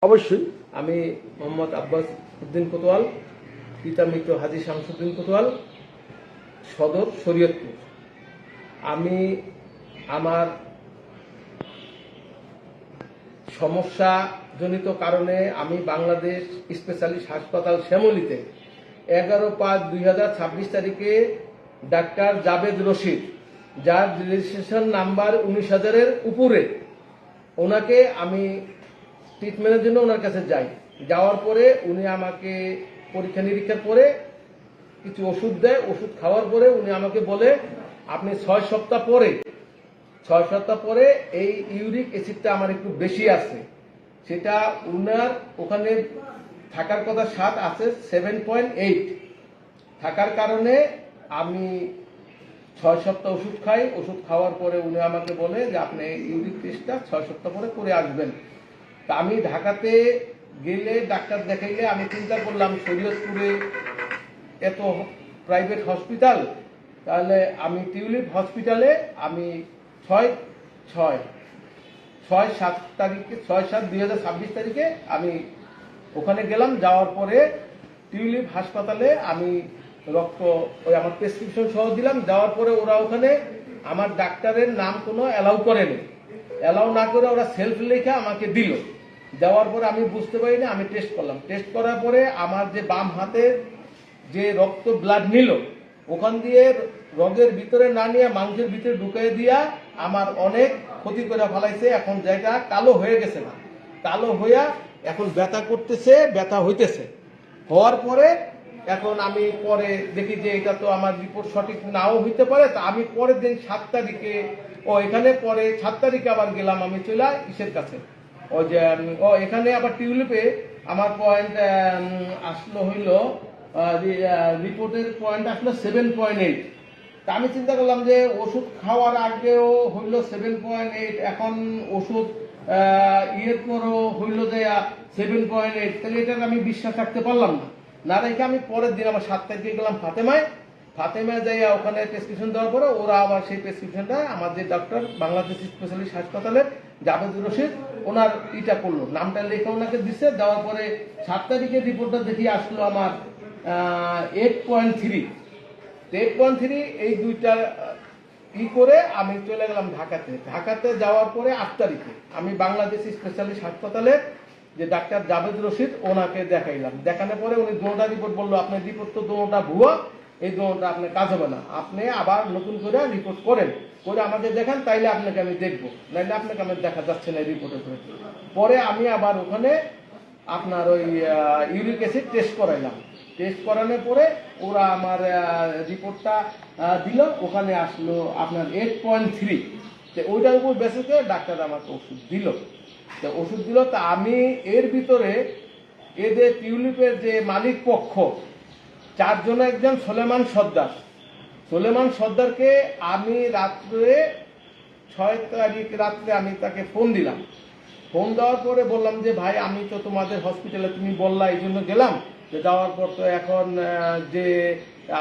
অবশ্যই আমি মোহাম্মদ আব্বাস উদ্দিন কোতোয়াল, পিতা মৃত হাজী শামসুদ্দিন কোতোয়াল, সদর শরীয়তপুর। আমি আমার সমস্যাজনিত কারণে আমি বাংলাদেশ স্পেশালিস্ট হাসপাতাল শ্যামলীতে 11/5/2026 তারিখে ডাক্তার জাবেদ রশিদ, যার রেজিস্ট্রেশন নাম্বার 19,000-এর উপরে, ওনাকে আমি ট্রিটমেন্টের জন্য ওনার কাছে যাই। যাওয়ার পরে উনি আমাকে পরীক্ষা নিরীক্ষার পরে কিছু ওষুধ দেয়। ওষুধ খাওয়ার পরে উনি আমাকে বলে, আপনি 6 সপ্তাহ পরে এই ইউরিক অ্যাসিডটা আমার একটু বেশি আছে, সেটা উনার ওখানে থাকার কথা 7 আছে, 7.8 থাকার কারণে আমি 6 সপ্তাহ ওষুধ খাই। ওষুধ খাওয়ার পরে উনি আমাকে বলে যে আপনি ইউরিক টেস্টটা 6 সপ্তাহ পরে করে আসবেন। তা আমি ঢাকাতে গেলে ডাক্তার দেখাইলে আমি চিন্তা করলাম শরীয়তপুরে এত প্রাইভেট হসপিটাল, তাহলে আমি টিউলিপ হসপিটালে আমি 6/7/2026 তারিখে আমি ওখানে গেলাম। যাওয়ার পরে টিউলিপ হাসপাতালে আমি রক্ত আমার প্রেসক্রিপশন সহ দিলাম। যাওয়ার পরে ওরা ওখানে আমার ডাক্তারের নাম কোনো অ্যালাউ করেনি। অ্যালাউ না করে ওরা সেলফ লেখা আমাকে দিল। দেওয়ার পরে আমি বুঝতে পারিনি, আমি টেস্ট করলাম। টেস্ট করার পরে আমার যে বাম হাতের যে রক্ত ব্লাড নিল, ওখান দিয়ে রগের ভিতরে না নিয়ে মাংসের ভিতরে ঢুকিয়ে দিয়া আমার অনেক ক্ষতি করে ফেলাইছে। এখন জায়গা কালো হয়ে গেছে, না কালো হইয়া এখন ব্যথা করতেছে, ব্যথা হইতেছে। হওয়ার পরে এখন আমি পরে দেখি যে এটা তো আমার রিপোর্ট সঠিক নাও হইতে পারে। তা আমি পরের দিন 7 তারিখে এখানে পরে 7 তারিখে আবার গেলাম আমি চলে ইসের কাছে, ওই যে এখানে আবার টিউলিপে আমার পয়েন্ট আসলো হইল, রিপোর্টের পয়েন্ট আসলো 7.8। তা আমি চিন্তা করলাম যে ওষুধ খাওয়ার আগেও হইল 7.8, এখন ওষুধ ইয়ের পরও হইল যে 7.8, তাহলে এটার আমি বিশ্বাস রাখতে পারলাম না রেখে আমি পরের দিন আবার 7 তারিখে গেলাম ফাতেমায় যাইয়া ওখানে প্রেসক্রিপশন দেওয়ার পরে ওরা আবার সেই প্রেসক্রিপশনটা আমাদের ডক্টর বাংলাদেশ স্পেশালিস্ট হাসপাতালের জাবেদ রশিদ ওনার ইটা করলো, নামটা লেখা ওনাকে দিচ্ছে। দেওয়ার পরে 7 তারিখের রিপোর্টটা দেখি আসলো আমার 8.3। এই দুইটা করে আমি চলে গেলাম ঢাকাতে যাওয়ার পরে 8 তারিখে আমি বাংলাদেশ স্পেশালিস্ট হাসপাতালে যে ডাক্তার জাবেদ রশিদ ওনাকে দেখাইলাম। দেখানোর পরে উনি দুটা রিপোর্ট বললো, আপনার রিপোর্ট তো দুটা ভুয়া, এই দুটা আপনার কাজ হবে না, আপনি আবার নতুন করে রিপোর্ট করে আমাকে দেখান, তাইলে আপনাকে আমি দেখবো, নাইলে আপনাকে আমি দেখা যাচ্ছে না রিপোর্টে করে। পরে আমি আবার ওখানে আপনার ওই ইউরিক অ্যাসিড টেস্ট করাইলাম। টেস্ট করানোর পরে ওরা আমার রিপোর্টটা দিল, ওখানে আসলো আপনার 8.3। তো ওইটার উপর বেসে করে ডাক্তার আমাকে ওষুধ দিল। তা আমি এর ভিতরে এদের টিউলিপের যে মালিক পক্ষ 4 জনে, একজন সোলেমান সর্দারকে আমি রাত্রে 6 তারিখ রাত্রে আমি তাকে ফোন দিলাম। ফোন দেওয়ার পরে বললাম যে ভাই, আমি তো তোমাদের হসপিটালে তুমি বললা এই জন্য গেলাম, যে যাওয়ার পর তো এখন যে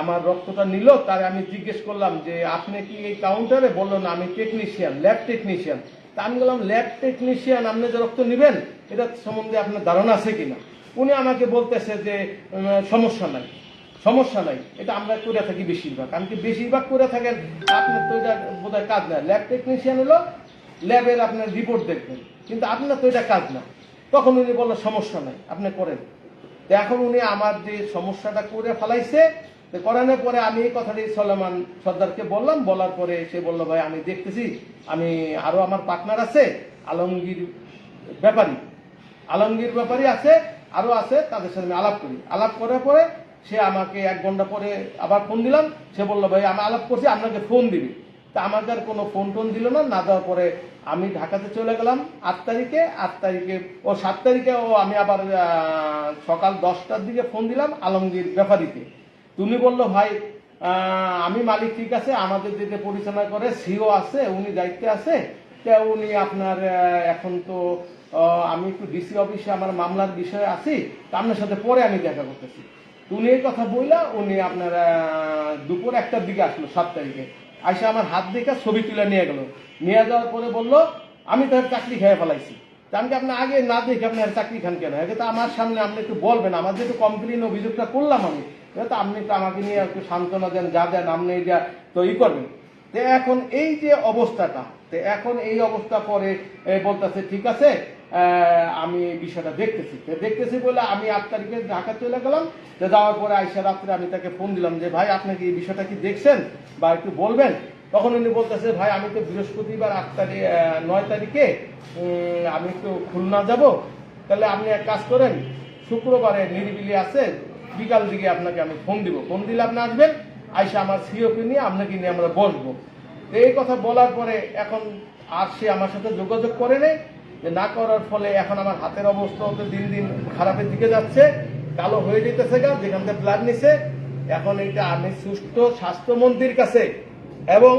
আমার রক্তটা নিল তারে আমি জিজ্ঞেস করলাম যে আপনি কি এই কাউন্টারে? বললো না, আমি টেকনিশিয়ান, ল্যাব টেকনিশিয়ান। তা আমি বললাম, ল্যাব টেকনিশিয়ান আপনি যে রক্ত নেবেন এটা সম্বন্ধে আপনার ধারণা আছে কিনা? উনি আমাকে বলতেছে যে সমস্যা নাই, এটা আমরা করে থাকি বেশিরভাগ। আমি কি বেশিরভাগ করে থাকেন, আপনার তো এটা বোধহয় কাজ না। ল্যাব টেকনিশিয়ান হলো ল্যাবের আপনার রিপোর্ট দেখবেন, কিন্তু আপনার তো এটা কাজ না। তখন উনি বললো সমস্যা নাই, আপনি করেন। তো এখন উনি আমার যে সমস্যাটা করে ফেলাইছে, করানোর পরে আমি এই কথাটি সোলেমান সর্দারকে বললাম। বলার পরে সে বললো, ভাই আমি দেখতেছি, আমি আরো আমার পার্টনার আছে আলমগীর ব্যাপারী আছে, আরো আছে, তাদের সাথে আমি আলাপ করার পরে সে আমাকে 1 ঘন্টা পরে আবার ফোন দিলাম। সে বললো, ভাই আমি আলাপ করছি, আপনাকে ফোন দিবি। তা আমাকে আর কোনো ফোন দিল না দেওয়ার পরে আমি ঢাকাতে চলে গেলাম 8 তারিখে। 7 তারিখে আমি আবার সকাল 10টার দিকে ফোন দিলাম আলমগীর ব্যাপারীকে। তুমি বললো, ভাই আমি মালিক ঠিক আছে, আমাদের যেটা পরিচালনা করে সিও আছে, উনি দায়িত্বে আছে, তা উনি আপনার এখন তো আমি একটু ডিসি অফিসে আমার মামলার বিষয়ে আছি, তা আপনার সাথে পরে আমি দেখা করতেছি। উনি এই কথা বললা, উনি আপনার দুপুর 1টার দিকে আসলো 7 তারিখে। আইসা আমার হাত দেখে ছবি তুলে নিয়ে গেল। নিয়ে যাওয়ার পরে বললো, আমি তার চাকরি খেয়ে ফেলাইছি। তা আমি কি আপনি আগে না দেখে আপনি আর চাকরি খান কেন? এটা তো আমার সামনে আপনি একটু বলবেন, আমার যেহেতু কমপ্লেন অভিযোগটা করলাম আমি, এটা তো আপনি একটু আমাকে নিয়ে একটু সান্ত্বনা দেন, যা দেন আপনি এটা তো করবেন। তো এখন এই যে অবস্থাটা, তো এখন এই অবস্থা পরে বলতেছে ঠিক আছে আমি বিষয়টা দেখতেছি বলে আমি 8 তারিখে ঢাকা চলে গেলাম। তো যাওয়ার পরে আইসা রাত্রে আমি তাকে ফোন দিলাম যে ভাই আপনি কি এই বিষয়টা কি দেখছেন বা একটু বলবেন? তখন উনি বলতেছে ভাই আমি তো বৃহস্পতিবার 9 তারিখে আমি একটু খুলনা যাব, তাহলে আপনি এক কাজ করেন শুক্রবারে নিরিবিলি আছে বিকাল দিকে আপনাকে আমি ফোন দিব, ফোন দিলে আপনি আসবেন, আইসা আমার সিওকে নিয়ে আপনাকে নিয়ে আমরা বসবো। এই কথা বলার পরে এখন আর সে আমার সাথে যোগাযোগ করে নেই, যে না করার ফলে এখন আমার হাতের অবস্থা হতে দিন দিন খারাপের দিকে যাচ্ছে, কালো হয়ে যেতেছে গা যেখান থেকে ব্লাড নিছে। এখন এটা আমি সুস্থ স্বাস্থ্যমন্ত্রীর কাছে এবং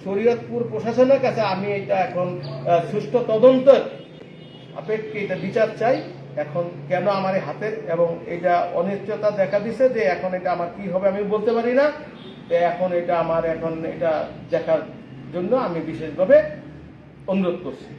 শরীয়তপুর প্রশাসনের কাছে আমি এটা এখন সুষ্ঠু তদন্তের আপেক্ষে এটা বিচার চাই। এখন কেন আমার এই হাতের এবং এটা অনিশ্চয়তা দেখা দিছে যে এখন এটা আমার কি হবে আমি বলতে পারি না। তো এখন এটা আমার এখন এটা দেখার জন্য আমি বিশেষভাবে অনুরোধ করছি।